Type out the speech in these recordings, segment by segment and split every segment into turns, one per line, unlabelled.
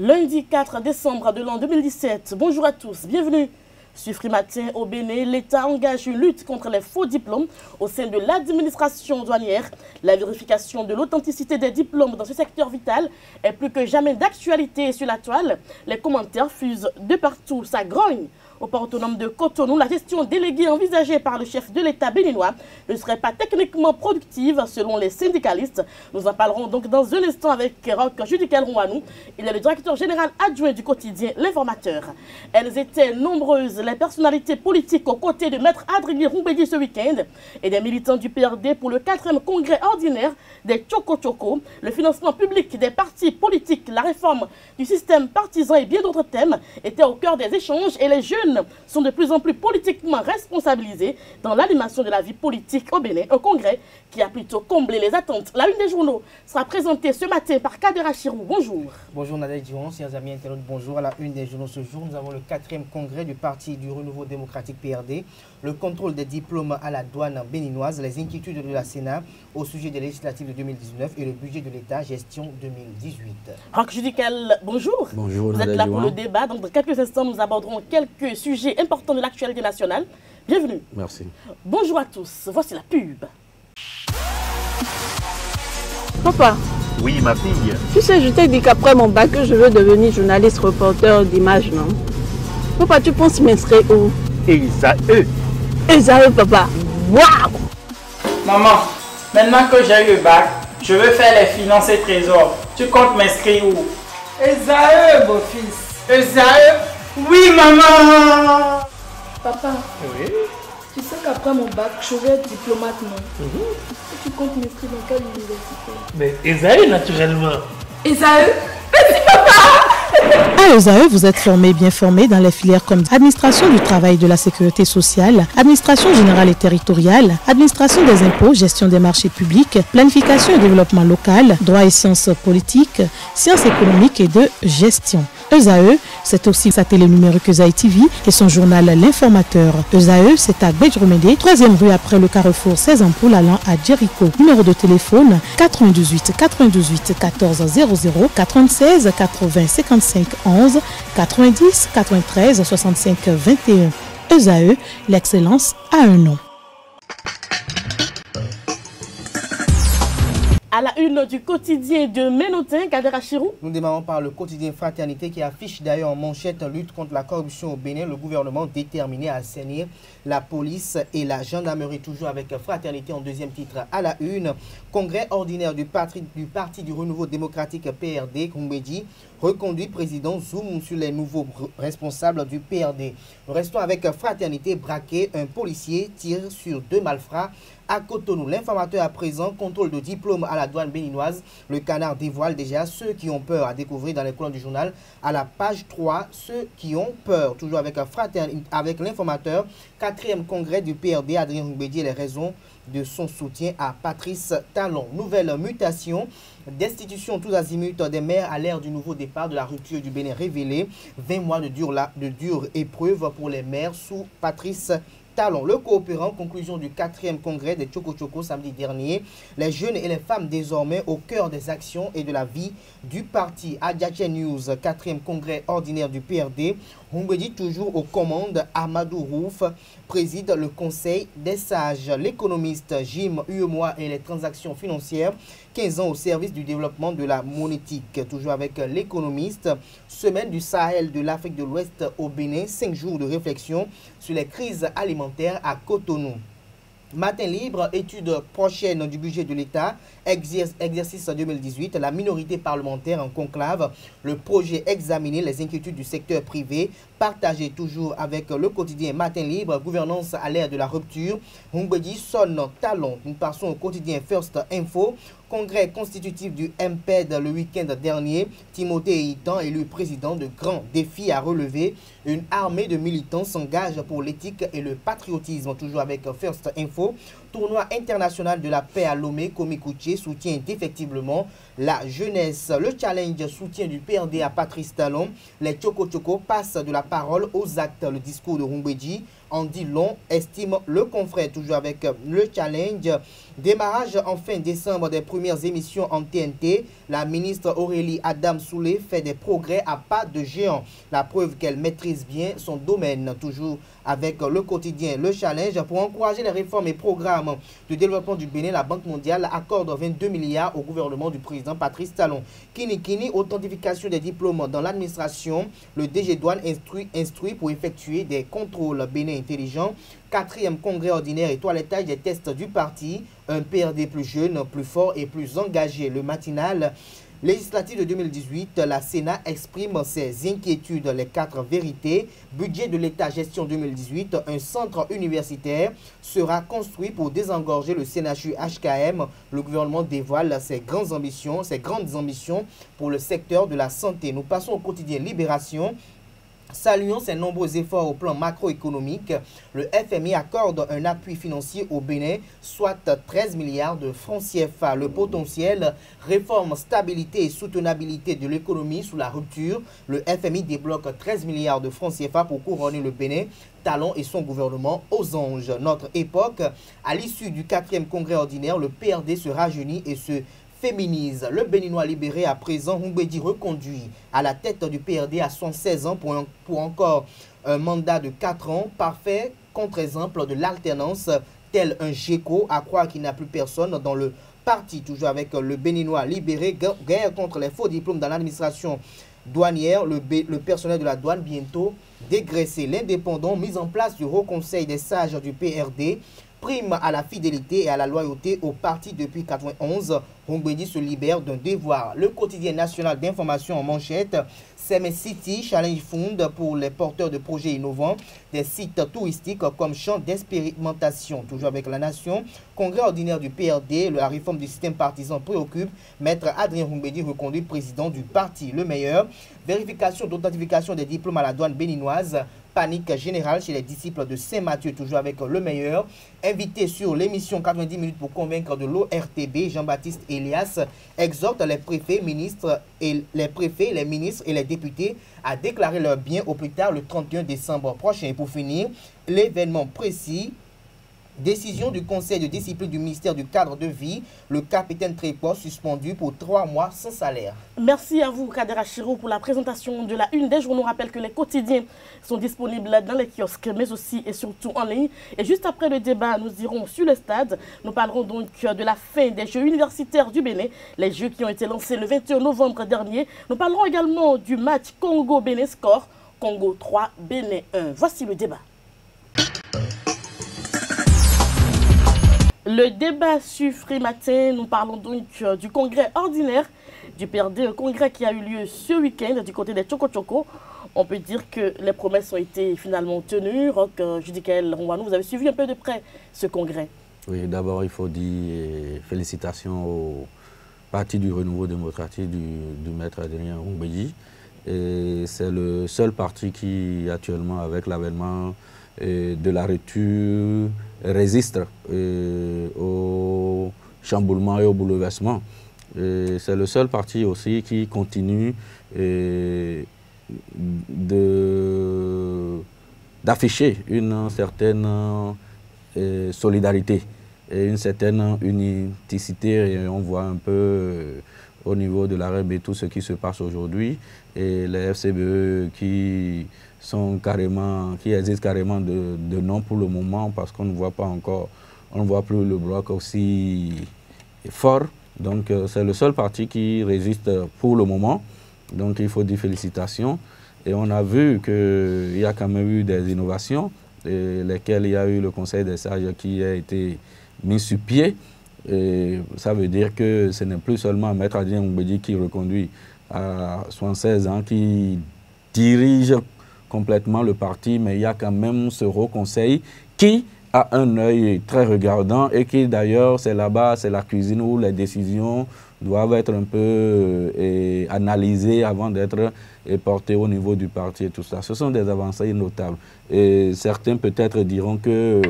Lundi 4 décembre de l'an 2017. Bonjour à tous, bienvenue sur Free Matin au Bénin. L'État engage une lutte contre les faux diplômes au sein de l'administration douanière. La vérification de l'authenticité des diplômes dans ce secteur vital est plus que jamais d'actualité sur la toile. Les commentaires fusent de partout, ça grogne. Au port autonome de Cotonou, la gestion déléguée envisagée par le chef de l'État béninois ne serait pas techniquement productive selon les syndicalistes. Nous en parlerons donc dans un instant avec Roch Judikel Rouanou. Il est le directeur général adjoint du quotidien L'Informateur. Elles étaient nombreuses, les personnalités politiques aux côtés de Maître Adrien Roumbédi ce week-end et des militants du PRD pour le 4e congrès ordinaire des Tchoko-Tchoko, le financement public des partis politiques, la réforme du système partisan et bien d'autres thèmes étaient au cœur des échanges et les jeunes sont de plus en plus politiquement responsabilisés dans l'animation de la vie politique au Bénin. Un congrès qui a plutôt comblé les attentes. La une des journaux sera présentée ce matin par Kader Achirou. Bonjour.
Bonjour Nadège Dion, chers amis internautes, bonjour. À la une des journaux ce jour, nous avons le 4e congrès du Parti du Renouveau démocratique PRD, le contrôle des diplômes à la douane béninoise, les inquiétudes de la Sénat au sujet des législatives de 2019 et le budget de l'État gestion 2018.
Roch Judikel, bonjour.
Bonjour.
Vous êtes là pour le débat. Donc, dans quelques instants, nous aborderons quelques sujets importants de l'actualité nationale. Bienvenue.
Merci.
Bonjour à tous. Voici la pub. Papa.
Oui, ma fille.
Tu sais, je t'ai dit qu'après mon bac, je veux devenir journaliste reporter d'images, non? Papa, tu penses m'inscrire où? Esaü, papa. Waouh!
Maman, maintenant que j'ai eu le bac, je veux faire les finances et trésors. Tu comptes m'inscrire où?
Esaü, beau-fils.
Esaü? Oui, maman!
Papa,
Oui.
tu sais qu'après mon bac, je vais être diplomate, non? Et tu comptes m'inscrire dans quelle université?
Mais Esaü, naturellement.
Esaü?
À Esaü, vous êtes bien formé dans les filières comme administration du travail et de la sécurité sociale, administration générale et territoriale, administration des impôts, gestion des marchés publics, planification et développement local, droit et sciences politiques, sciences économiques et de gestion. Esaü, c'est aussi sa télé numérique Esaü TV et son journal L'Informateur. Esaü, c'est à Bedjromede, 3e rue après le carrefour 16 ampoules allant à Jericho. Numéro de téléphone 98 98 14 00 96 80 55 11 90 93 65 21. Esaü, l'excellence a un nom.
À la une du quotidien de Ménotin, Kader Achirou.
Nous démarrons par le quotidien Fraternité qui affiche d'ailleurs en manchette lutte contre la corruption au Bénin. Le gouvernement déterminé à assainir la police et la gendarmerie, toujours avec Fraternité en deuxième titre à la une. Congrès ordinaire du Parti du Renouveau démocratique PRD, Roumbédi, reconduit président Zoum sur les nouveaux responsables du PRD. Nous restons avec Fraternité, braqué, un policier tire sur 2 malfrats à Cotonou. L'informateur à présent, contrôle de diplôme à la douane béninoise. Le Canard dévoile déjà ceux qui ont peur, à découvrir dans les colonnes du journal à la page 3, ceux qui ont peur. Toujours avec avec l'informateur, 4e congrès du PRD, Adrien Roumbédi et les raisons de son soutien à Patrice Talon. Nouvelle mutation, destitution tous azimuts des maires à l'ère du nouveau départ de la rupture du Bénin révélée. 20 mois de dure épreuve pour les maires sous Patrice Talon. Le coopérant, conclusion du 4e congrès des Tchoko-Tchoko samedi dernier. Les jeunes et les femmes désormais au cœur des actions et de la vie du parti. Adjache News, 4e congrès ordinaire du PRD. Roumbédi toujours aux commandes. Amadou Rouf préside le conseil des sages. L'économiste Jim Uemois et les transactions financières. 15 ans au service du développement de la monétique. Toujours avec l'économiste. Semaine du Sahel de l'Afrique de l'Ouest au Bénin. 5 jours de réflexion sur les crises alimentaires à Cotonou. Matin libre, étude prochaine du budget de l'État, exercice 2018, la minorité parlementaire en conclave, le projet examiné, les inquiétudes du secteur privé, partagé toujours avec le quotidien Matin libre, gouvernance à l'ère de la rupture, Roumbédi sonne Talon. Nous passons au quotidien First Info, congrès constitutif du MPED le week-end dernier, Timothée Hitan élu président, de grands défis à relever, une armée de militants s'engage pour l'éthique et le patriotisme, toujours avec First Info. tournoi international de la paix à Lomé, Komikuche soutient effectivement la jeunesse. Le challenge soutien du PRD à Patrice Talon. Les Tchoko Tchoko passent de la parole aux actes. Le discours de Rumbedji en dit long, estime le confrère. Toujours avec le challenge. Démarrage en fin décembre des premières émissions en TNT. La ministre Aurélie Adam Soulé fait des progrès à pas de géant. La preuve qu'elle maîtrise bien son domaine. Toujours avec le quotidien, le challenge. Pour encourager les réformes et programmes de développement du Bénin, la Banque mondiale accorde 22 milliards au gouvernement du président Patrice Talon. Kini, authentification des diplômes dans l'administration. Le DG Douane instruit pour effectuer des contrôles Bénin intelligents. 4e congrès ordinaire et toilettage des tests du parti. Un PRD plus jeune, plus fort et plus engagé. Le matinal législatif de 2018, la Sénat exprime ses inquiétudes, les 4 vérités. Budget de l'État, gestion 2018, un centre universitaire sera construit pour désengorger le CNHU HKM. Le gouvernement dévoile ses grandes ambitions pour le secteur de la santé. Nous passons au quotidien Libération. Saluons ses nombreux efforts au plan macroéconomique. Le FMI accorde un appui financier au Bénin, soit 13 milliards de francs CFA. Le potentiel, réforme, stabilité et soutenabilité de l'économie sous la rupture. Le FMI débloque 13 milliards de francs CFA pour couronner le Bénin. Talon et son gouvernement aux anges. Notre époque, à l'issue du 4e congrès ordinaire, le PRD se rajeunit et se féminise. Le Béninois libéré à présent, Rumbedji reconduit à la tête du PRD à 116 ans pour encore un mandat de 4 ans. Parfait contre-exemple de l'alternance, tel un GECO, à croire qu'il n'y a plus personne dans le parti. Toujours avec le Béninois libéré, guerre contre les faux diplômes dans l'administration douanière, le personnel de la douane bientôt dégraissé. L'indépendant, mise en place du Haut Conseil des sages du PRD, prime à la fidélité et à la loyauté au parti depuis 1991. Rumbedji se libère d'un devoir. Le quotidien national d'information en manchette, Seme City Challenge Fund pour les porteurs de projets innovants, des sites touristiques comme champ d'expérimentation. Toujours avec la nation, congrès ordinaire du PRD, la réforme du système partisan préoccupe. Maître Adrien Rumbedji reconduit président du parti Le Meilleur. Vérification d'authentification des diplômes à la douane béninoise. Panique générale chez les disciples de Saint-Mathieu, toujours avec Le Meilleur. Invité sur l'émission 90 minutes pour convaincre de l'ORTB, Jean-Baptiste Elias exhorte les préfets, ministres et les ministres et les députés à déclarer leurs biens au plus tard le 31 décembre prochain. Et pour finir, l'événement précis. Décision du conseil de discipline du ministère du cadre de vie. Le capitaine Tréport suspendu pour 3 mois sans salaire.
Merci à vous, Kader Achiro, pour la présentation de la une des journaux. On rappelle que les quotidiens sont disponibles dans les kiosques, mais aussi et surtout en ligne. Et juste après le débat, nous irons sur le stade. Nous parlerons donc de la fin des Jeux universitaires du Bénin, les Jeux qui ont été lancés le 21 novembre dernier. Nous parlerons également du match Congo-Bénin, score Congo 3, Bénin 1. Voici le débat. Le débat sur Free Matin, nous parlons donc du congrès ordinaire du PRD, un congrès qui a eu lieu ce week-end du côté des Tchoko Tchoko. On peut dire que les promesses ont été finalement tenues. Roch Judicaël Rouanou, vous avez suivi un peu de près ce congrès.
Oui, d'abord il faut dire félicitations au Parti du Renouveau démocratique du maître Adrien Rumbedji. C'est le seul parti qui actuellement, avec l'avènement de la rupture, résiste au chamboulement et au bouleversement. C'est le seul parti aussi qui continue d'afficher une certaine solidarité et une certaine unicité. Et on voit un peu au niveau de la REB tout ce qui se passe aujourd'hui. Et les FCBE qui existent carrément de nom pour le moment parce qu'on ne voit pas encore, on ne voit plus le bloc aussi fort. Donc c'est le seul parti qui résiste pour le moment. Donc il faut dire félicitations. Et on a vu qu'il y a quand même eu des innovations, lesquelles il y a eu le Conseil des sages qui a été mis sur pied. Et ça veut dire que ce n'est plus seulement Maître Adrien Rumbedji qui reconduit à 76 ans, qui dirige complètement le parti, mais il y a quand même ce Haut Conseil qui a un œil très regardant et qui d'ailleurs, c'est là-bas, c'est la cuisine où les décisions doivent être un peu analysées avant d'être portées au niveau du parti et tout ça. Ce sont des avancées notables. Et certains peut-être diront que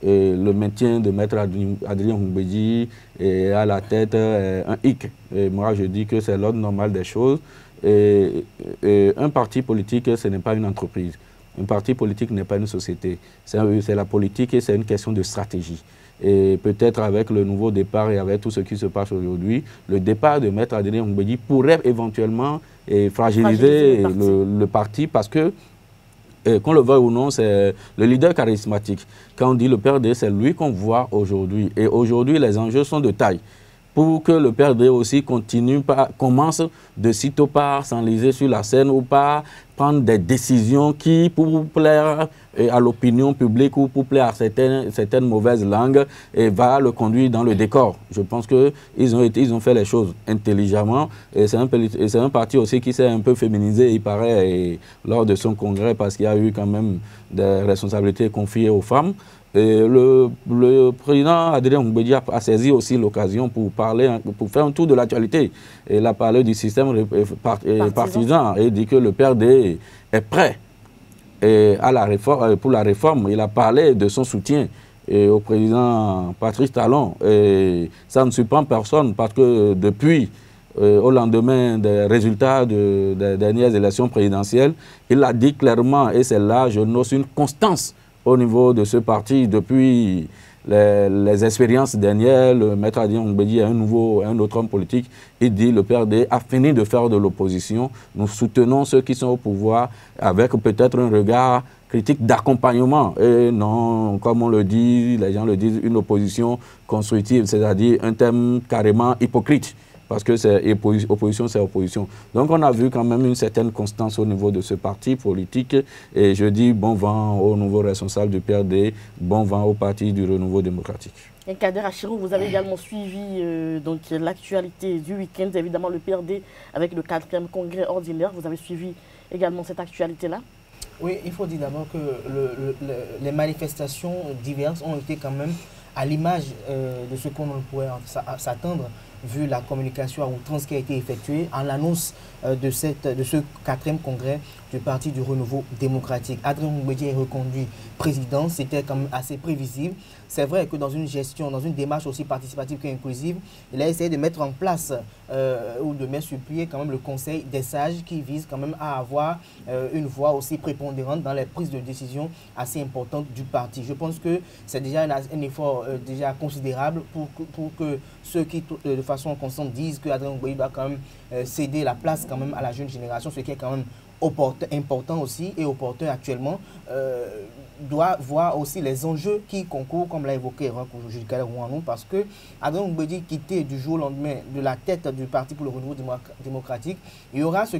le maintien de Maître Adrien Moumbédi est à la tête un hic. Et moi, je dis que c'est l'ordre normal des choses. Et un parti politique, ce n'est pas une entreprise. Un parti politique n'est pas une société. C'est la politique et c'est une question de stratégie. Et peut-être avec le nouveau départ et avec tout ce qui se passe aujourd'hui, le départ de Maître Adrien Moumbédi pourrait éventuellement fragiliser le parti parce que, qu'on le veuille ou non, c'est le leader charismatique. Quand on dit le PRD, c'est lui qu'on voit aujourd'hui. Et aujourd'hui, les enjeux sont de taille. Pour que le PRD aussi commence de sitôt pas s'enliser sur la scène ou pas prendre des décisions qui, pour plaire à l'opinion publique ou pour plaire à certaines mauvaises langues, va le conduire dans le décor. Je pense qu'ils ont fait les choses intelligemment. Et c'est un parti aussi qui s'est un peu féminisé, il paraît, lors de son congrès, parce qu'il y a eu quand même des responsabilités confiées aux femmes. Et le président Adrien Moumbédi a saisi aussi l'occasion pour faire un tour de l'actualité. Il a parlé du système partisan et dit que le PRD est prêt pour la réforme. Il a parlé de son soutien au président Patrice Talon. Et ça ne surprend personne parce que depuis, au lendemain des résultats des dernières élections présidentielles, il a dit clairement, et c'est là, je note une constance au niveau de ce parti, depuis les expériences dernières, le Maître Adrien Moumbédi est un autre homme politique. Il dit le PRD a fini de faire de l'opposition. Nous soutenons ceux qui sont au pouvoir avec peut-être un regard critique d'accompagnement. Et non, comme on le dit, les gens le disent, une opposition constructive, c'est-à-dire un thème carrément hypocrite. Parce que c'est opposition, c'est opposition. Donc on a vu quand même une certaine constance au niveau de ce parti politique. Et je dis bon vent au nouveau responsable du PRD, bon vent au parti du Renouveau démocratique.
Et Kader Achirou, vous avez également suivi l'actualité du week-end, évidemment le PRD avec le 4e congrès ordinaire. Vous avez suivi également cette actualité-là?
Oui, il faut dire d'abord que les manifestations diverses ont été quand même à l'image de ce qu'on pourrait s'attendre, vu la communication à outrance qui a été effectuée en l'annonce de ce 4e congrès du Parti du Renouveau démocratique. Adrien Moumbédi est reconduit président, c'était quand même assez prévisible. C'est vrai que dans une gestion, dans une démarche aussi participative qu'inclusive, il a essayé de mettre en place ou de mettre sur pied quand même le Conseil des sages qui vise quand même à avoir une voix aussi prépondérante dans les prises de décision assez importantes du parti. Je pense que c'est déjà un effort déjà considérable pour que ceux qui de façon constante disent que Adrien Moumbédi doit quand même céder la place quand même à la jeune génération, ce qui est quand même important aussi et opportun actuellement, doit voir aussi les enjeux qui concourent, comme l'a évoqué Jules Kader Ouanou, parce que Adrien Moumbédi quitté du jour au lendemain de la tête du Parti pour le Renouveau démocratique, il y aura ce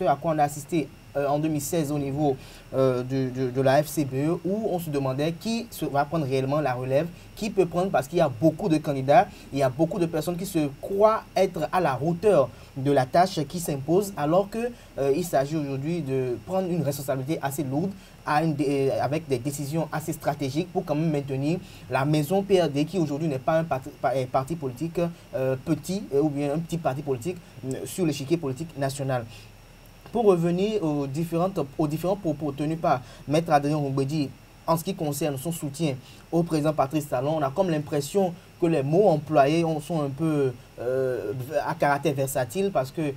à quoi on a assisté en 2016 au niveau de la FCBE, où on se demandait qui va prendre réellement la relève, qui peut prendre, parce qu'il y a beaucoup de candidats, il y a beaucoup de personnes qui se croient être à la hauteur de la tâche qui s'impose, alors qu'il s'agit aujourd'hui de prendre une responsabilité assez lourde avec des décisions assez stratégiques pour quand même maintenir la maison PRD, qui aujourd'hui n'est pas un parti politique petit ou bien un petit parti politique sur l'échiquier politique national. Pour revenir aux différents propos tenus par Maître Adrien Moumbédi en ce qui concerne son soutien au président Patrice Talon, on a comme l'impression que les mots employés sont un peu à caractère versatile, parce que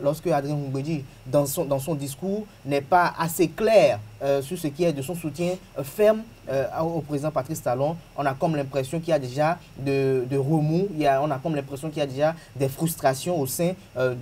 lorsque Adrien Moumbédi, dans son discours, n'est pas assez clair sur ce qui est de son soutien ferme au président Patrice Talon, on a comme l'impression qu'il y a déjà de remous, on a comme l'impression qu'il y a déjà des frustrations au sein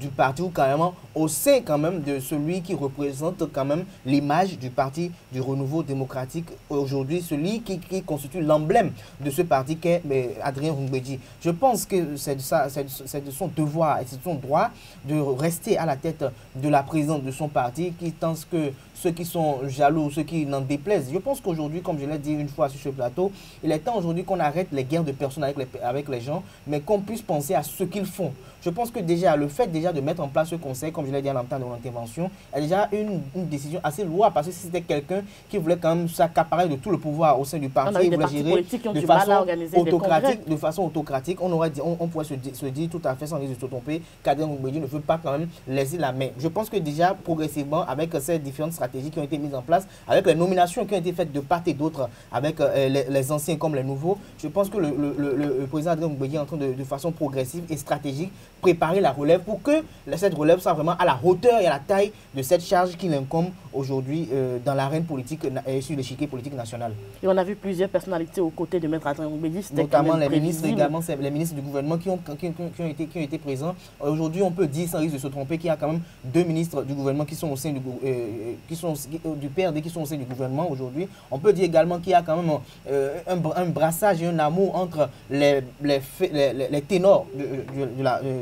du parti, ou carrément au sein quand même de celui qui représente quand même l'image du Parti du Renouveau démocratique aujourd'hui, celui qui constitue l'emblème de ce parti qu'est Adrien Moumbédi. Je pense que c'est de son devoir et c'est de son droit de rester à la tête de la présidente de son parti, qui pense que ceux qui sont jaloux, ceux qui n'en déplaisent. Je pense qu'aujourd'hui, comme je l'ai dit une fois sur ce plateau, il est temps aujourd'hui qu'on arrête les guerres de personnes avec les gens, mais qu'on puisse penser à ce qu'ils font. Je pense que déjà, le fait déjà de mettre en place ce conseil, comme je l'ai dit à l'entente de mon intervention, est déjà une décision assez lourde, parce que si c'était quelqu'un qui voulait quand même s'accaparer de tout le pouvoir au sein du parti, il voulait gérer de façon autocratique, on pourrait se dire tout à fait fait sans risque de se tromper qu'Adrien Goumbédi ne veut pas quand même laisser la main. Je pense que déjà, progressivement, avec ces différentes stratégies qui ont été mises en place, avec les nominations qui ont été faites de part et d'autre, avec les anciens comme les nouveaux, je pense que le président Adrien Goumbédi est en train de façon progressive et stratégique préparer la relève pour que cette relève soit vraiment à la hauteur et à la taille de cette charge qui l'incombe aujourd'hui dans l'arène politique et sur l'échiquier politique national.
Et on a vu plusieurs personnalités aux côtés de Maître Adrien Goumbédi,
notamment les ministres, également les ministres du gouvernement qui ont été présents. Aujourd'hui, on peut dire sans risque de se tromper qu'il y a quand même 2 ministres du gouvernement qui sont au sein du PRD qui sont au sein du gouvernement aujourd'hui. On peut dire également qu'il y a quand même un brassage et un amour entre les ténors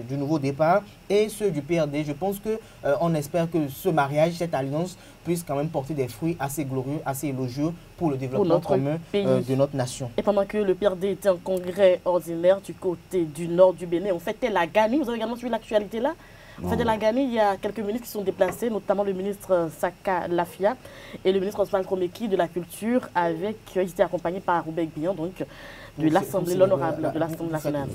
du nouveau départ et ceux du PRD. Je pense qu'on espère que ce mariage, cette alliance puisse quand même porter des fruits assez glorieux, assez élogieux pour le développement commun de notre nation.
Et pendant que le PRD était en congrès ordinaire du côté du nord du Bénin, on fêtait la Gani. Vous avez également suivi l'actualité là? En fait, de la Gani, il y a quelques ministres qui sont déplacés, notamment le ministre Saka Lafia et le ministre Osman Kromeki de la Culture, ils étaient accompagnés par Roubaix Bihan, donc de l'Assemblée, l'honorable de l'Assemblée nationale.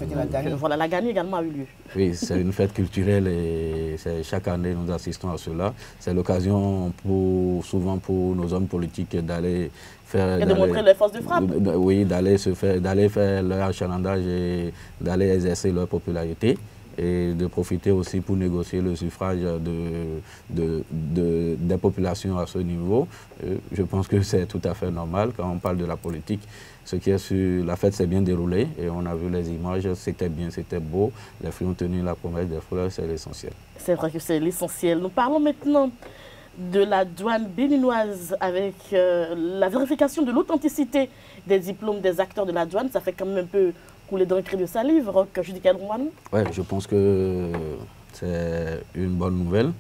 Voilà, la Gani également a eu lieu.
Oui, c'est une fête culturelle et chaque année nous assistons à cela. C'est l'occasion souvent pour nos hommes politiques d'aller faire...
Et de montrer les forces de frappe.
Oui, d'aller faire leur achalandage et d'aller exercer leur popularité. Et de profiter aussi pour négocier le suffrage des populations à ce niveau. Je pense que c'est tout à fait normal quand on parle de la politique. Ce qui est sur la fête s'est bien déroulée et on a vu les images, c'était bien, c'était beau. Les fruits ont tenu la promesse des fleurs, c'est l'essentiel.
C'est vrai que c'est l'essentiel. Nous parlons maintenant de la douane béninoise avec la vérification de l'authenticité des diplômes des acteurs de la douane. Ça fait quand même un peu couler d'un cri de salive, Roch Judical Roumane.
Oui, je pense que c'est une bonne nouvelle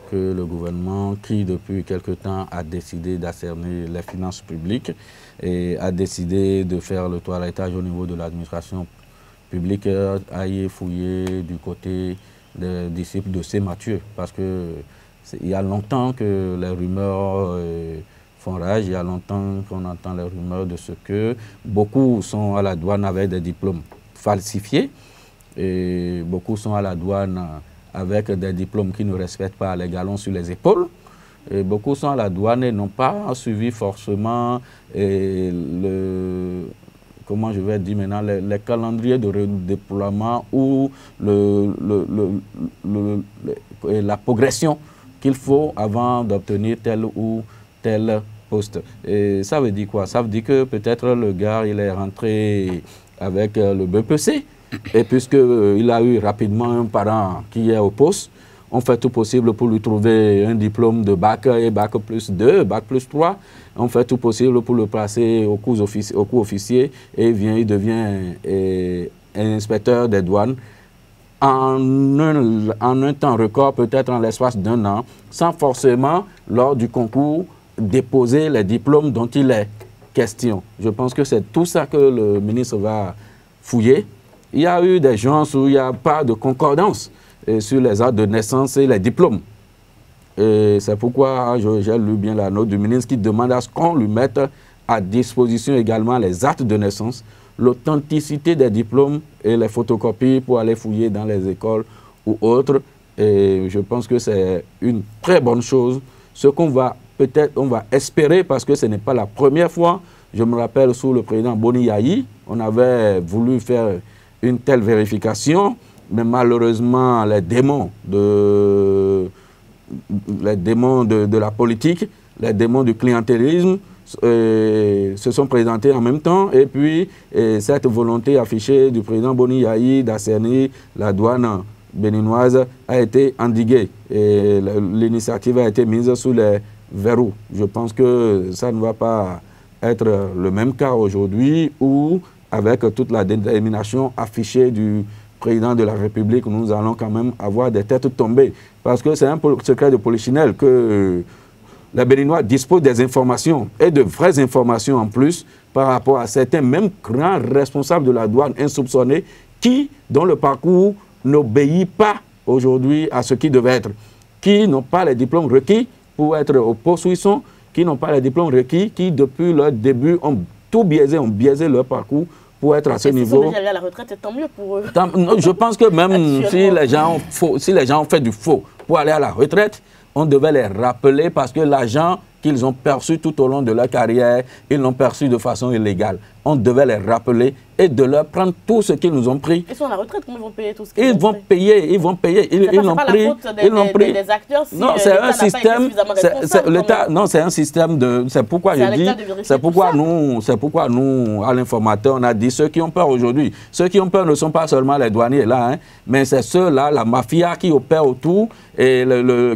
que le gouvernement, qui depuis quelque temps a décidé d'assainir les finances publiques et a décidé de faire le toilettage au niveau de l'administration publique, aille fouiller du côté des disciples de C. Mathieu. Parce qu'il y a longtemps que les rumeurs font rage, il y a longtemps qu'on entend les rumeurs de ce que beaucoup sont à la douane avec des diplômes falsifiés et beaucoup sont à la douane avec des diplômes qui ne respectent pas les galons sur les épaules. Et beaucoup sont à la douane et n'ont pas suivi forcément comment je vais dire maintenant, les calendriers de redéploiement ou la progression qu'il faut avant d'obtenir tel ou tel poste. Et ça veut dire quoi? Ça veut dire que peut-être le gars, il est rentré avec le BPC, et puisqu'il a eu rapidement un parent qui est au poste, on fait tout possible pour lui trouver un diplôme de bac et bac plus 2, bac plus 3. On fait tout possible pour le placer au cours officier et il devient inspecteur des douanes en un temps record, peut-être en l'espace d'1 an, sans forcément, lors du concours, déposer les diplômes dont il est question. Je pense que c'est tout ça que le ministre va fouiller. Il y a eu des gens où il n'y a pas de concordance sur les actes de naissance et les diplômes. Et c'est pourquoi j'ai lu bien la note du ministre qui demande à ce qu'on lui mette à disposition également les actes de naissance, l'authenticité des diplômes et les photocopies pour aller fouiller dans les écoles ou autres. Et je pense que c'est une très bonne chose. Ce qu'on va peut-être, on va espérer, parce que ce n'est pas la première fois. Je me rappelle sous le président Boni Yayi, on avait voulu faire une telle vérification, mais malheureusement les démons de la politique, les démons du clientélisme se sont présentés en même temps, et puis cette volonté affichée du président Boni Yayi d'assainir la douane béninoise a été endiguée et l'initiative a été mise sous les verrous. Je pense que ça ne va pas être le même cas aujourd'hui où, avec toute la détermination affichée du président de la République, nous allons quand même avoir des têtes tombées. Parce que c'est un secret de polichinelle que les Béninois disposent des informations, et de vraies informations en plus, par rapport à certains même grands responsables de la douane insoupçonnés dont le parcours n'obéit pas aujourd'hui à ce qui devait être, qui n'ont pas les diplômes requis pour être au poste où ils sont, qui n'ont pas les diplômes requis, qui depuis leur début ont tout biaisé, ont biaisé leur parcours pour être à ce niveau.
Ils sont déjà à la retraite, c'est tant mieux pour eux.
Je pense que même si les gens ont fait du faux pour aller à la retraite, on devait les rappeler parce que l'argent qu'ils ont perçu tout au long de leur carrière, ils l'ont perçu de façon illégale. On devait les rappeler et de leur prendre tout ce qu'ils nous ont pris.
Ils sont à la retraite, comment ils vont payer tout ce qu'ils
ont pris? Ils vont payer. Ils l'ont pris. Ils l'ont pris.
Des acteurs, si
non, c'est un système. L'État, non, c'est un système de. C'est pourquoi je dis. C'est pourquoi nous, à l'informateur, on a dit ceux qui ont peur aujourd'hui. Ceux qui ont peur ne sont pas seulement les douaniers là, hein, mais c'est ceux-là, la mafia qui opère autour et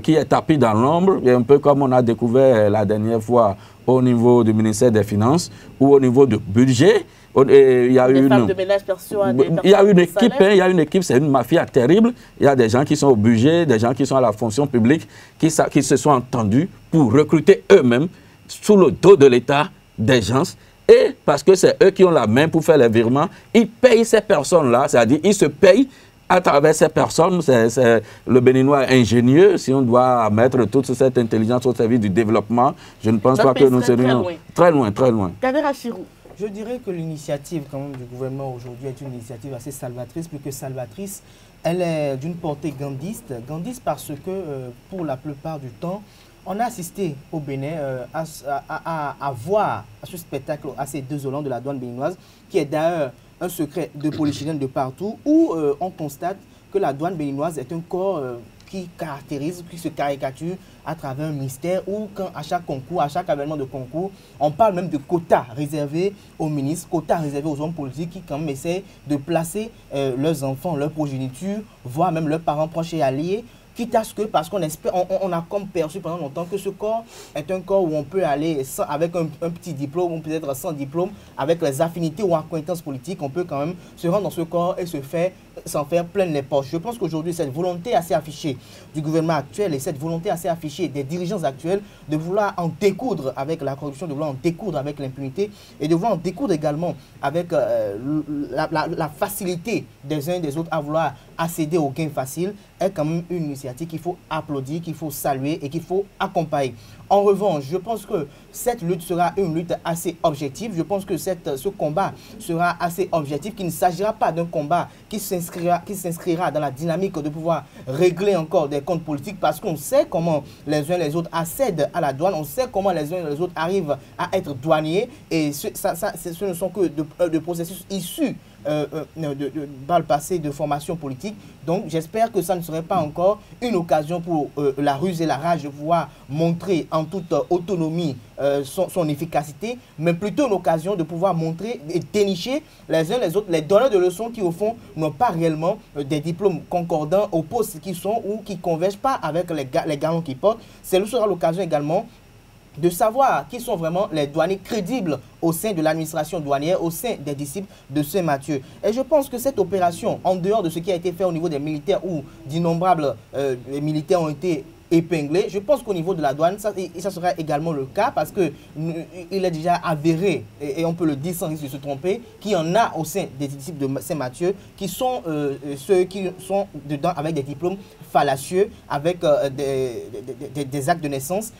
qui est tapis dans l'ombre. Un peu comme on a découvert la dernière fois au niveau du ministère des Finances ou au niveau du budget. Il y a une équipe, c'est une mafia terrible. Il y a des gens qui sont au budget, des gens qui sont à la fonction publique, qui se sont entendus pour recruter eux-mêmes sous le dos de l'État des gens. Et parce que c'est eux qui ont la main pour faire les virements, ils payent ces personnes-là, c'est-à-dire ils se payent à travers ces personnes. Le Béninois est ingénieux. Si on doit mettre toute cette intelligence au service du développement, je ne pense pas que nous serions très loin.
Kader Achirou.
Je dirais que l'initiative quand même du gouvernement aujourd'hui est une initiative assez salvatrice, plus que salvatrice. Elle est d'une portée gandhiste. Gandhiste parce que pour la plupart du temps, on a assisté au Bénin à voir ce spectacle assez désolant de la douane béninoise, qui est d'ailleurs un secret de polichinelle de partout, où on constate que la douane béninoise est un corps qui caractérise, qui se caricature à travers un mystère, où quand à chaque concours, à chaque événement de concours, on parle même de quotas réservés aux ministres, quotas réservés aux hommes politiques qui quand même essaient de placer leurs enfants, leur progéniture, voire même leurs parents proches et alliés, quitte à ce que, parce qu'on espère, on a comme perçu pendant longtemps que ce corps est un corps où on peut aller avec un petit diplôme, ou peut-être sans diplôme, avec les affinités ou acquaintances politiques, on peut quand même se rendre dans ce corps et s'en faire plein les poches. Je pense qu'aujourd'hui, cette volonté assez affichée du gouvernement actuel et cette volonté assez affichée des dirigeants actuels de vouloir en découdre avec la corruption, de vouloir en découdre avec l'impunité et de vouloir en découdre également avec la facilité des uns et des autres à vouloir accéder aux gains faciles, est quand même une initiative qu'il faut applaudir, qu'il faut saluer et qu'il faut accompagner. En revanche, je pense que cette lutte sera une lutte assez objective. Je pense que ce combat sera assez objectif, qu'il ne s'agira pas d'un combat qui s'inscrira dans la dynamique de pouvoir régler encore des comptes politiques, parce qu'on sait comment les uns et les autres accèdent à la douane, on sait comment les uns et les autres arrivent à être douaniers, et ce ne sont que de processus issus par le passé de formation politique. Donc j'espère que ça ne serait pas encore une occasion pour la ruse et la rage de pouvoir montrer en toute autonomie son efficacité, mais plutôt une occasion de pouvoir montrer et dénicher les uns les autres les donneurs de leçons qui au fond n'ont pas réellement des diplômes concordants aux postes qui sont ou qui ne convergent pas avec les galons qu'ils portent. Ce sera l'occasion également de savoir qui sont vraiment les douaniers crédibles au sein de l'administration douanière, au sein des disciples de Saint-Mathieu. Et je pense que cette opération, en dehors de ce qui a été fait au niveau des militaires, où d'innombrables militaires ont été épinglés, je pense qu'au niveau de la douane, ça sera également le cas, parce qu'il est déjà avéré, et on peut le dire sans risque de se tromper, qu'il y en a au sein des disciples de Saint-Mathieu qui sont ceux qui sont dedans avec des diplômes fallacieux, avec des actes de naissance,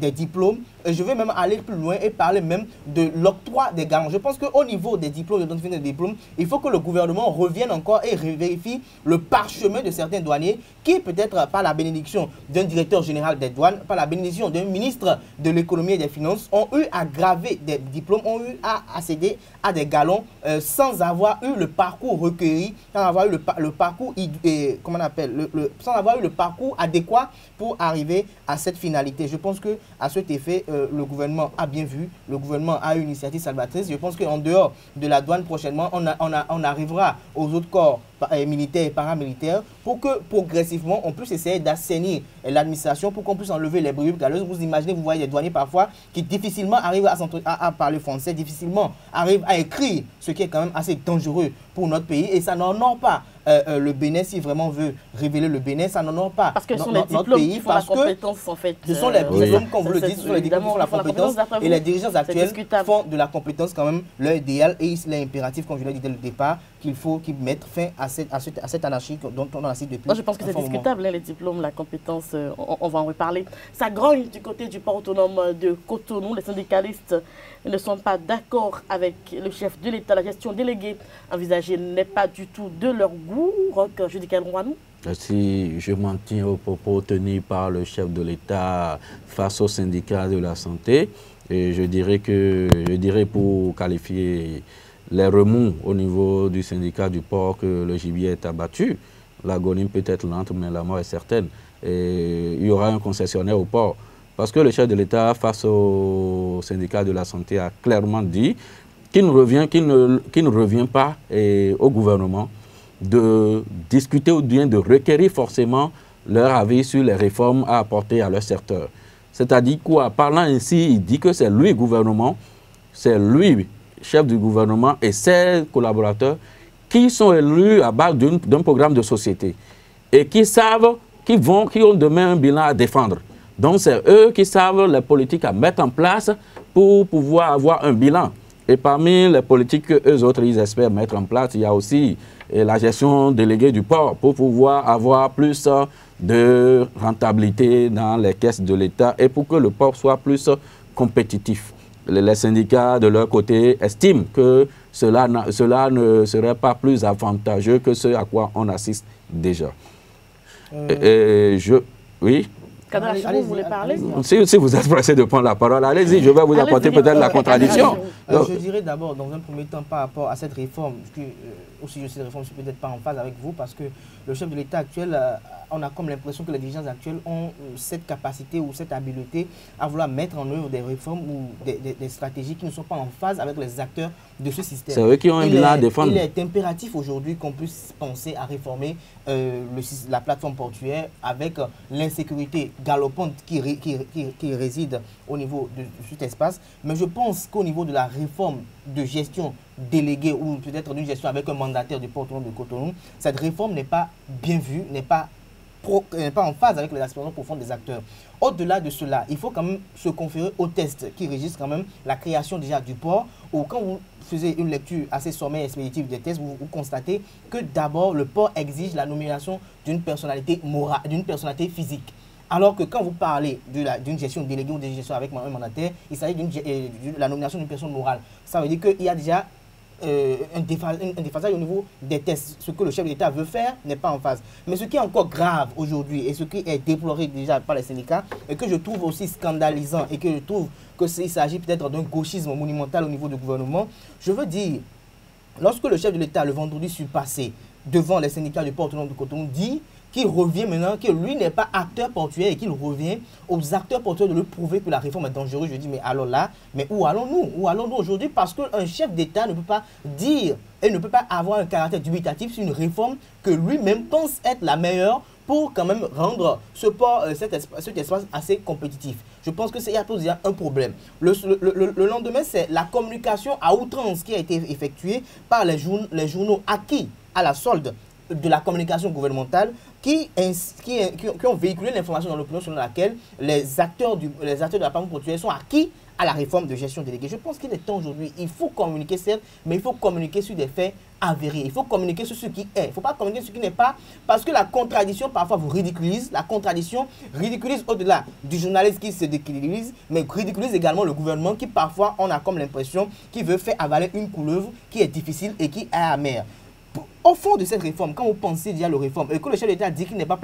des diplômes. Et je vais même aller plus loin et parler même de l'octroi des galons. Je pense qu'au niveau des diplômes, des diplômes, il faut que le gouvernement revienne encore et vérifie le parchemin de certains douaniers qui, peut-être par la bénédiction d'un directeur général des douanes, par la bénédiction d'un ministre de l'économie et des finances, ont eu à graver des diplômes, ont eu à accéder à des galons sans avoir eu le parcours recueilli, sans avoir eu le parcours, comment on appelle, sans avoir eu le parcours adéquat pour arriver à cette finalité. Je pense que à cet effet, le gouvernement a bien vu, le gouvernement a une initiative salvatrice. Je pense qu'en dehors de la douane prochainement, on arrivera aux autres corps militaires et paramilitaires pour que progressivement on puisse essayer d'assainir l'administration, pour qu'on puisse enlever les brebis galeuses. Vous imaginez, vous voyez des douaniers parfois qui difficilement arrivent à parler français, difficilement arrivent à écrire, ce qui est quand même assez dangereux pour notre pays, et ça n'honore pas le Bénin, s'il vraiment veut révéler le Bénin, ça n'en aura pas.
Parce que ce sont les diplômes qui font la compétence, en fait.
Ce sont les diplômes, comme vous le dites, ce sont les diplômes qui font la compétence. Et les dirigeants actuels font de la compétence quand même leur idéal. Et il est impératif, comme je l'ai dit dès le départ, qu'il faut qu'ils mettent fin à cette anarchie dont on assiste depuis.
Moi, je pense que c'est discutable, les diplômes, la compétence, on va en reparler. Ça grogne du côté du port autonome de Cotonou. Les syndicalistes ne sont pas d'accord avec le chef de l'État. La gestion déléguée envisagée n'est pas du tout de leur goût. Roch Judicaël Nrouanou.
Si je m'en tiens aux propos tenus par le chef de l'État face aux syndicats de la santé, et je dirais pour qualifier les remous au niveau du syndicat du port que le gibier est abattu. L'agonie peut être lente, mais la mort est certaine. Et il y aura un concessionnaire au port. Parce que le chef de l'État, face au syndicat de la santé, a clairement dit qu'il ne revient pas au gouvernement de discuter ou bien de requérir forcément leur avis sur les réformes à apporter à leur secteur. C'est-à-dire quoi? Parlant ainsi, il dit que c'est lui, gouvernement, c'est lui, chef du gouvernement et ses collaborateurs qui sont élus à base d'un programme de société et qui savent, qui ont demain un bilan à défendre. Donc c'est eux qui savent les politiques à mettre en place pour pouvoir avoir un bilan. Et parmi les politiques qu'eux autres ils espèrent mettre en place, il y a aussi la gestion déléguée du port pour pouvoir avoir plus de rentabilité dans les caisses de l'État et pour que le port soit plus compétitif. Les syndicats, de leur côté, estiment que cela ne serait pas plus avantageux que ce à quoi on assiste déjà. Oui.
Kadrach, vous voulez parler?
Si vous êtes pressé de prendre la parole, allez-y, je vais vous apporter peut-être la contradiction.
Je dirais d'abord, dans un premier temps, par rapport à cette réforme, aussi je sais que cette réforme ne peut être pas en phase avec vous, parce que le chef de l'État actuel, on a comme l'impression que les dirigeants actuels ont cette capacité ou cette habileté à vouloir mettre en œuvre des réformes ou des stratégies qui ne sont pas en phase avec les acteurs de ce système.
C'est eux qui ont un bilan à défendre.
Il est impératif aujourd'hui qu'on puisse penser à réformer la plateforme portuaire avec l'insécurité galopante qui réside au niveau de cet espace. Mais je pense qu'au niveau de la réforme de gestion déléguée ou peut-être d'une gestion avec un mandataire du port autonome de Cotonou, cette réforme n'est pas bien vue, n'est pas en phase avec les aspirations profondes des acteurs. Au-delà de cela, il faut quand même se conférer aux tests qui régissent quand même la création déjà du port, ou quand vous faisiez une lecture assez sommaire et expéditive des tests, vous constatez que d'abord le port exige la nomination d'une personnalité morale, d'une personnalité physique. Alors que quand vous parlez d'une gestion déléguée ou d'une gestion avec un mandataire, il s'agit de la nomination d'une personne morale. Ça veut dire qu'il y a déjà un déphasage au niveau des tests. Ce que le chef de l'État veut faire n'est pas en phase. Mais ce qui est encore grave aujourd'hui et ce qui est déploré déjà par les syndicats et que je trouve aussi scandalisant et que je trouve qu'il s'agit peut-être d'un gauchisme monumental au niveau du gouvernement, je veux dire, lorsque le chef de l'État, le vendredi surpassé, devant les syndicats du port autonome de Cotonou, dit qu'il revient maintenant, que lui n'est pas acteur portuaire et qu'il revient aux acteurs portuaires de lui prouver que la réforme est dangereuse. Je dis, mais alors là, mais où allons-nous? Où allons-nous aujourd'hui? Parce qu'un chef d'État ne peut pas dire et ne peut pas avoir un caractère dubitatif sur une réforme que lui-même pense être la meilleure pour quand même rendre ce port, cet espace assez compétitif. Je pense que il y a déjà un problème. Le lendemain, c'est la communication à outrance qui a été effectuée par les journaux acquis à la solde de la communication gouvernementale qui ont véhiculé l'information dans l'opinion selon laquelle les acteurs de la plateforme portuaire sont acquis à la réforme de gestion déléguée. Je pense qu'il est temps aujourd'hui, il faut communiquer certes, mais il faut communiquer sur des faits avérés. Il faut communiquer sur ce qui est. Il ne faut pas communiquer sur ce qui n'est pas, parce que la contradiction parfois vous ridiculise. La contradiction ridiculise au-delà du journaliste qui se décrédibilise, mais ridiculise également le gouvernement qui parfois on a comme l'impression qu'il veut faire avaler une couleuvre qui est difficile et qui est amère. Au fond de cette réforme, quand vous pensez déjà à la réforme, et que le chef de l'État dit qu'il n'est pas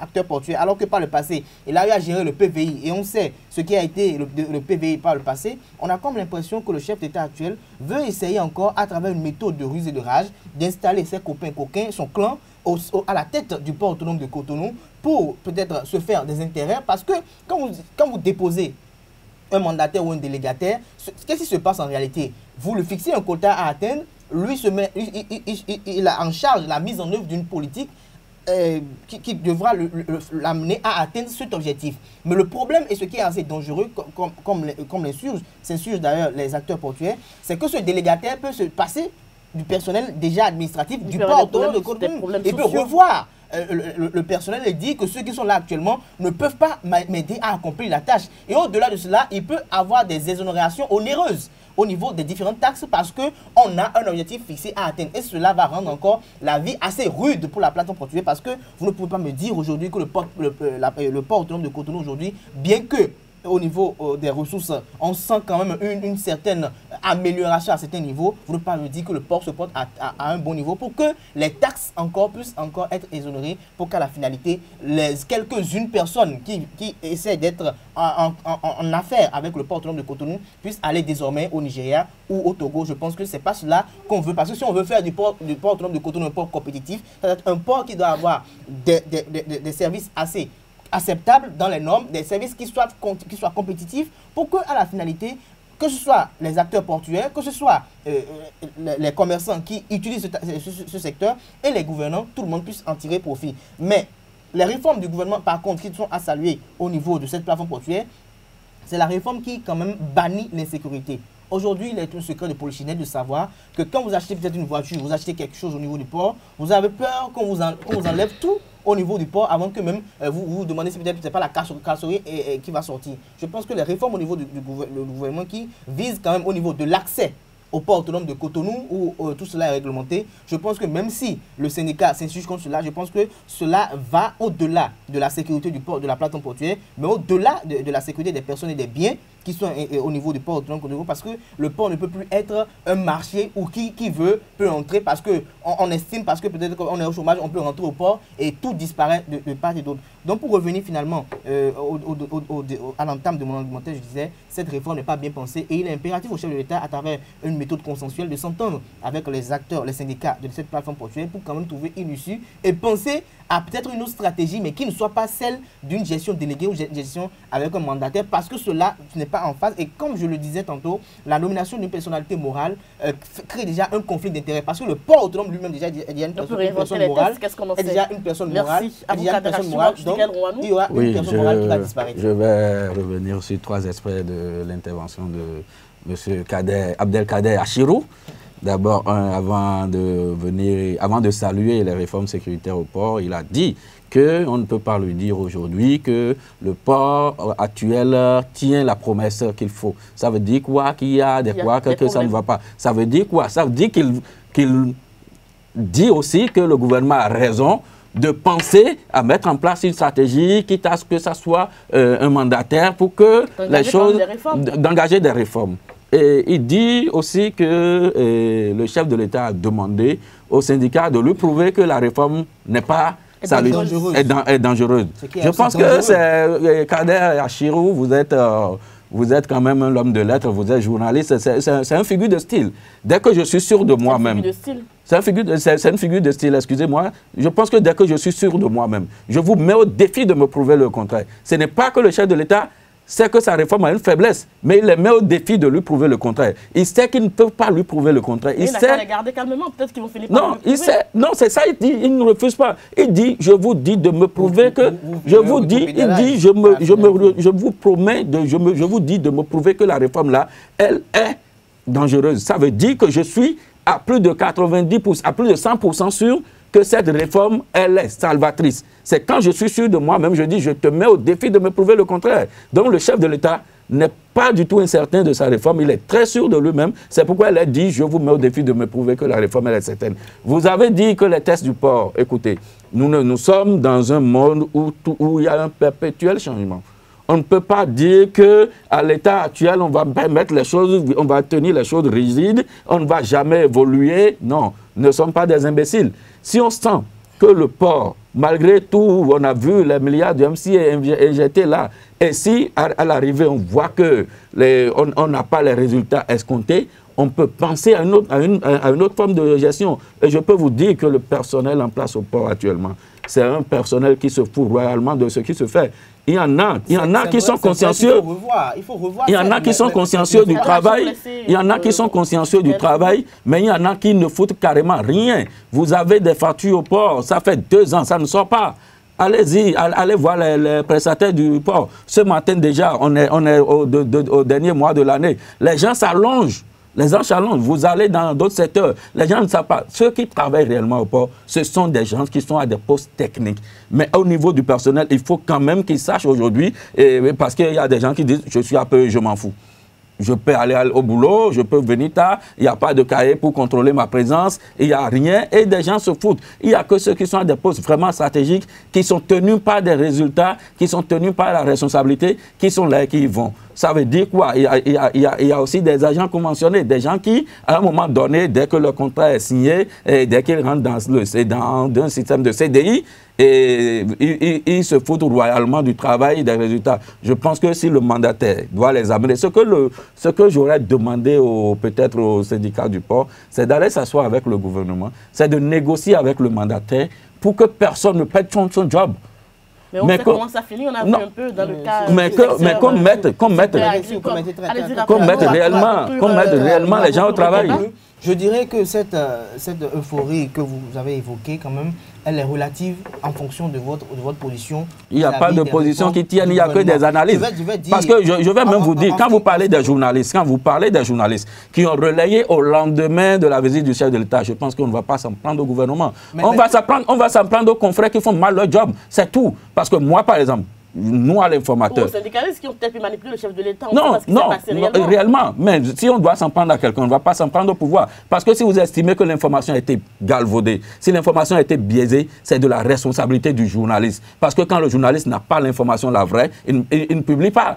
acteur portuaire, alors que par le passé, il a eu à gérer le PVI, et on sait ce qui a été le PVI par le passé, on a comme l'impression que le chef d'État actuel veut essayer encore, à travers une méthode de ruse et de rage, d'installer ses copains coquins, son clan, à la tête du port autonome de Cotonou, pour peut-être se faire des intérêts, parce que quand vous déposez un mandataire ou un délégataire, qu'est-ce qui se passe en réalité? Vous le fixez un quota à atteindre, lui il a en charge la mise en œuvre d'une politique qui devra l'amener à atteindre cet objectif. Mais le problème, et ce qui est assez dangereux, comme s'insurgent d'ailleurs les acteurs portuaires, c'est que ce délégataire peut se passer du personnel déjà administratif du port autonome de Cotonou. Et peut revoir le personnel et dit que ceux qui sont là actuellement ne peuvent pas m'aider à accomplir la tâche. Et au-delà de cela, il peut avoir des exonérations onéreuses au niveau des différentes taxes parce qu'on a un objectif fixé à atteindre. Et cela va rendre encore la vie assez rude pour la plateforme portuaire parce que vous ne pouvez pas me dire aujourd'hui que le port autonome de Cotonou aujourd'hui, bien que au niveau des ressources, on sent quand même une certaine amélioration à certains niveaux. Vous ne pouvez pas me dire que le port se porte à un bon niveau pour que les taxes puissent encore être exonérées pour qu'à la finalité, les quelques-unes personnes qui essaient d'être en affaires avec le port autonome de Cotonou puissent aller désormais au Nigeria ou au Togo. Je pense que ce n'est pas cela qu'on veut. Parce que si on veut faire du port autonome de Cotonou un port compétitif, ça doit être un port qui doit avoir des services assez acceptables dans les normes, des services qui soient compétitifs pour que à la finalité, que ce soit les acteurs portuaires, que ce soit les commerçants qui utilisent ce secteur et les gouvernants, tout le monde puisse en tirer profit. Mais les réformes du gouvernement, par contre, qui sont à saluer au niveau de cette plateforme portuaire, c'est la réforme qui quand même bannit l'insécurité. Aujourd'hui, il est un secret de polichinelle de savoir que quand vous achetez peut-être une voiture, vous achetez quelque chose au niveau du port, vous avez peur qu'on vous enlève tout au niveau du port avant que même vous vous demandez si peut-être c'est pas la casserie qui va sortir. Je pense que les réformes au niveau du gouvernement qui visent quand même au niveau de l'accès au port autonome de Cotonou où tout cela est réglementé, je pense que même si le syndicat s'insurge contre cela, je pense que cela va au-delà de la sécurité du port, de la plateforme portuaire, mais au-delà de la sécurité des personnes et des biens qui sont au niveau du port autonome de Cotonou, parce que le port ne peut plus être un marché où qui veut peut entrer parce qu'on estime, parce que peut-être qu'on est au chômage, on peut rentrer au port et tout disparaît de part et d'autre. Donc pour revenir finalement à l'entame de mon argumentaire, je disais, cette réforme n'est pas bien pensée et il est impératif au chef de l'État à travers une méthode consensuelle de s'entendre avec les acteurs, les syndicats de cette plateforme portuaire pour quand même trouver une issue et penser à peut-être une autre stratégie mais qui ne soit pas celle d'une gestion déléguée ou gestion avec un mandataire parce que cela n'est pas en phase et comme je le disais tantôt, la nomination d'une personnalité morale crée déjà un conflit d'intérêts parce que le port autonome lui-même déjà il y a une personne morale, est déjà une personne morale, il y a une personne morale, donc il y aura une personne morale qui va disparaître.
Je vais revenir sur trois aspects de l'intervention de M. Abdelkader Achirou. D'abord, avant de saluer les réformes sécuritaires au port, il a dit qu'on ne peut pas lui dire aujourd'hui que le port actuel tient la promesse qu'il faut. Ça veut dire quoi? Qu'il y a des quoi que ça ne va pas. Ça veut dire quoi? Ça veut dire qu'il dit aussi que le gouvernement a raison de penser à mettre en place une stratégie, quitte à ce que ça soit un mandataire pour que les choses... d'engager des réformes. Et il dit aussi que le chef de l'État a demandé aux syndicats de lui prouver que la réforme n'est pas est dangereuse. Je pense que c'est Kader Achirou, vous êtes quand même l'homme de lettres, vous êtes journaliste, c'est un figure de style. Dès que je suis sûr de moi-même, c'est une figure de style, excusez-moi. Je pense que dès que je suis sûr de moi-même, je vous mets au défi de me prouver le contraire. Ce n'est pas que le chef de l'État sait que sa réforme a une faiblesse, mais il les met au défi de lui prouver le contraire. Il sait qu'ils ne peuvent pas lui prouver le contraire.
Il n'a qu'à les garder calmement, peut-être qu'ils vont finir par le prouver.
Non, c'est ça, il dit, il ne refuse pas. Il dit, je vous dis de me prouver que, je vous dis de me prouver que la réforme là, elle est dangereuse. Ça veut dire que je suis à plus de 90%, à plus de 100% sûr que cette réforme, elle est salvatrice. C'est quand je suis sûr de moi-même, je dis, je te mets au défi de me prouver le contraire. Donc le chef de l'État n'est pas du tout incertain de sa réforme, il est très sûr de lui-même. C'est pourquoi elle a dit, je vous mets au défi de me prouver que la réforme, elle est certaine. Vous avez dit que les tests du port, écoutez, nous sommes dans un monde où il y a un perpétuel changement. On ne peut pas dire qu'à l'état actuel, on va mettre les choses, on va tenir les choses rigides, on ne va jamais évoluer. Non, nous ne sommes pas des imbéciles. Si on sent que le port, malgré tout, on a vu les milliards de MCA injectés là, et si à l'arrivée on voit qu'on n'a pas les résultats escomptés, on peut penser à une autre forme de gestion. Et je peux vous dire que le personnel en place au port actuellement, c'est un personnel qui se fout royalement de ce qui se fait. Il y en a qui sont consciencieux. Il y en a qui sont consciencieux du travail. Il y en a qui sont consciencieux du travail, mais il y en a qui ne foutent carrément rien. Vous avez des factures au port, ça fait 2 ans, ça ne sort pas. Allez-y, allez voir les prestataires du port. Ce matin déjà, on est au dernier mois de l'année. Les gens s'allongent Les gens challengent, vous allez dans d'autres secteurs, les gens ne savent pas. Ceux qui travaillent réellement au port, ce sont des gens qui sont à des postes techniques. Mais au niveau du personnel, il faut quand même qu'ils sachent aujourd'hui, parce qu'il y a des gens qui disent, je suis à peu, je m'en fous. Je peux aller au boulot, je peux venir tard, il n'y a pas de cahier pour contrôler ma présence, il n'y a rien et des gens se foutent. Il n'y a que ceux qui sont à des postes vraiment stratégiques, qui sont tenus par des résultats, qui sont tenus par la responsabilité, qui sont là et qui y vont. Ça veut dire quoi? Il y a aussi des agents conventionnés, des gens qui, à un moment donné, dès que le contrat est signé, et dès qu'ils rentrent dans un système de CDI, et ils se foutent royalement du travail et des résultats. Je pense que si le mandataire doit les amener, ce que j'aurais demandé peut-être au syndicat du port, c'est d'aller s'asseoir avec le gouvernement, c'est de négocier avec le mandataire pour que personne ne perde son job.
Mais on sait comment ça finit, on a vu un peu dans le cas...
Mais qu'on mette réellement les gens au travail.
Je dirais que cette euphorie que vous avez évoquée, quand même, elle est relative en fonction de votre position.
Il n'y a pas de position qui tienne, il n'y a que des analyses. Parce que je vais même vous dire, quand vous parlez des journalistes, qui ont relayé au lendemain de la visite du chef de l'État, je pense qu'on ne va pas s'en prendre au gouvernement. On va s'en prendre aux confrères qui font mal leur job, c'est tout. Parce que moi, par exemple, nous, à l'informateur...
Aux syndicalistes qui ont peut-être pu manipuler le chef de l'État.
Non, réellement. Mais si on doit s'en prendre à quelqu'un, on ne va pas s'en prendre au pouvoir. Parce que si vous estimez que l'information a été galvaudée, si l'information a été biaisée, c'est de la responsabilité du journaliste. Parce que quand le journaliste n'a pas l'information, la vraie, il ne publie pas.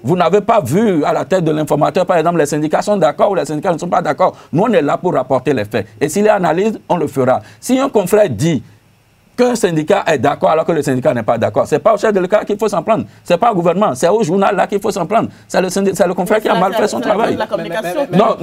Vous n'avez pas vu à la tête de l'informateur, par exemple, les syndicats sont d'accord ou les syndicats ne sont pas d'accord. Nous, on est là pour rapporter les faits. Et s'il y a analyse, on le fera. Si un confrère dit qu'un syndicat est d'accord alors que le syndicat n'est pas d'accord, ce n'est pas au chef de l'État qu'il faut s'en prendre, ce n'est pas au gouvernement, c'est au journal là qu'il faut s'en prendre. C'est le confrère qui a mal fait son travail. Non.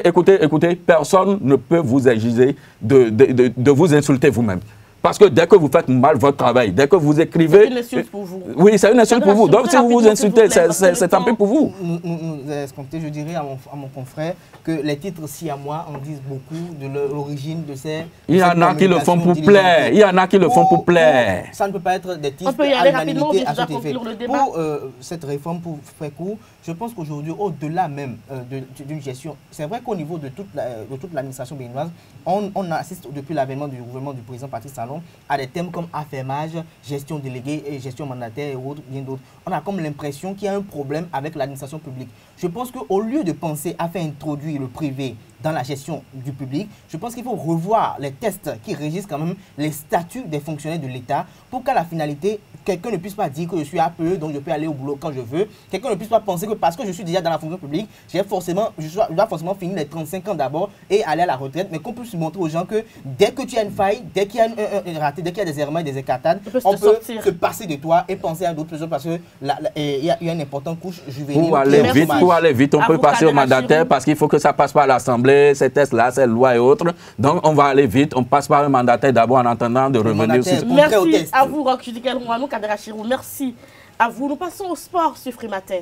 Écoutez, personne ne peut vous exiger de vous insulter vous-même. Parce que dès que vous faites mal votre travail, dès que vous écrivez...
C'est une insulte pour vous.
Oui, c'est une insulte pour vous. Donc si vous vous insultez, c'est tant pis pour vous.
Je dirais à mon confrère que les titres siamois en disent beaucoup de l'origine de ces...
Il y en a qui le font pour plaire. Il y en a qui le font pour plaire.
Ça ne peut pas être des titres
à l'unanimité à cet effet.
Pour cette réforme, pour faire court, je pense qu'aujourd'hui, au-delà même d'une gestion, c'est vrai qu'au niveau de toute l'administration béninoise, on assiste depuis l'avènement du gouvernement du président Patrice Talon à des thèmes comme affermage, gestion déléguée, et gestion mandataire et autres, bien d'autres. On a comme l'impression qu'il y a un problème avec l'administration publique. Je pense qu'au lieu de penser à faire introduire le privé dans la gestion du public, je pense qu'il faut revoir les tests qui régissent quand même les statuts des fonctionnaires de l'État pour qu'à la finalité, quelqu'un ne puisse pas dire que je suis APE, donc je peux aller au boulot quand je veux. Quelqu'un ne puisse pas penser que parce que je suis déjà dans la fonction publique, je dois forcément finir les 35 ans d'abord et aller à la retraite, mais qu'on puisse montrer aux gens que dès que tu as une faille, dès qu'il y a un raté, dès qu'il y a des errements et des écartades, on peut se passer de toi et penser à d'autres choses parce qu'il y a une importante couche juvénile.
Pour aller vite, on peut passer au mandataire parce qu'il faut que ça passe par l'Assemblée, ces tests-là, ces lois et autres. Donc on va aller vite, on passe par le mandataire d'abord en attendant de revenir sur...
Merci à vous, Roch Judikel Rouanou, Kadera Chirou. Merci à vous. Nous passons au sport sur Free Matin.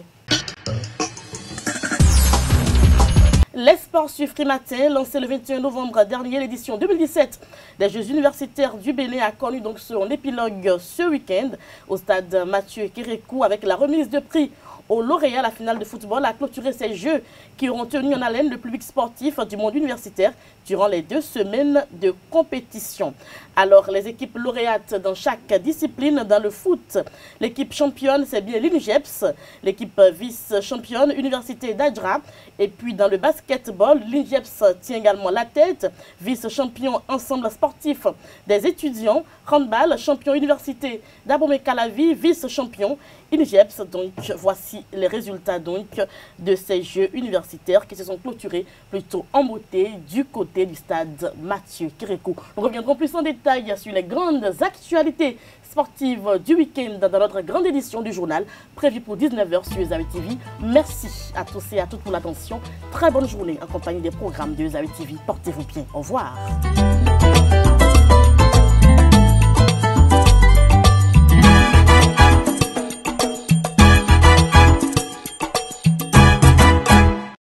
Les sports sur Free Matin, lancé le 21 novembre dernier, l'édition 2017 des Jeux universitaires du Bénin a connu donc son épilogue ce week-end au stade Mathieu Kérékou avec la remise de prix au lauréat. La finale de football a clôturé ces Jeux qui auront tenu en haleine le public sportif du monde universitaire durant les 2 semaines de compétition. Alors, les équipes lauréates dans chaque discipline, dans le foot, l'équipe championne, c'est bien l'INJEPS, l'équipe vice-championne, Université d'Adra, et puis dans le basketball, l'INJEPS tient également la tête, vice-champion ensemble sportif des étudiants, handball, champion Université d'Abomey-Calavi, vice-champion INJEPS. Donc, voici les résultats donc de ces Jeux universitaires qui se sont clôturés plutôt en beauté du côté du stade Mathieu Kérékou. Nous reviendrons plus en détail sur les grandes actualités sportives du week-end dans notre grande édition du journal prévue pour 19h sur Esaü TV. Merci à tous et à toutes pour l'attention. Très bonne journée en compagnie des programmes de Esaü TV. Portez-vous bien. Au revoir.